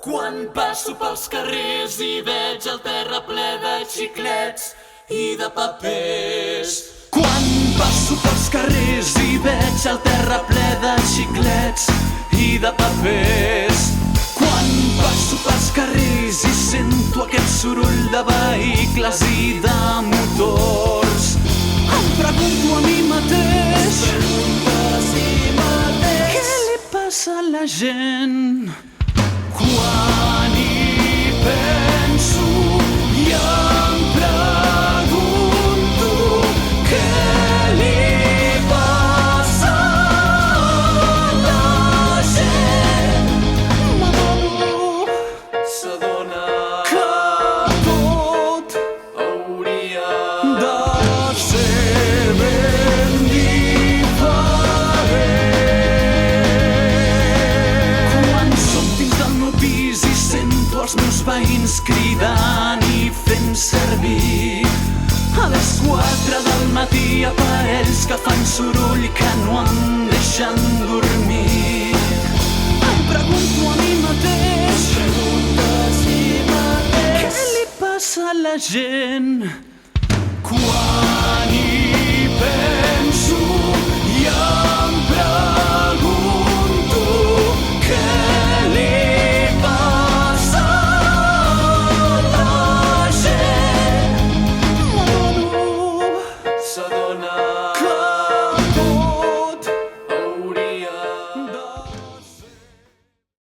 Quan passo pels carrers i veig el terra ple de xiclets i de papers. Quan passo pels carrers i veig el terra ple de xiclets i de papers. Quan passo pels carrers i sento aquest soroll de vehicles i de motors, em pregunto a mi mateix, què li passa a la gent? Quan hi penso i em pregunto què li passa a la gent, m'adono, S'adona que tot hauria de ser ben diferent. Quan som dins del meu pis i sento els meus veïns cridant i fent servir a les 4 del matí aparells que fan soroll que no em deixen dormir, em pregunto a mi mateix, què li passa a la gent quan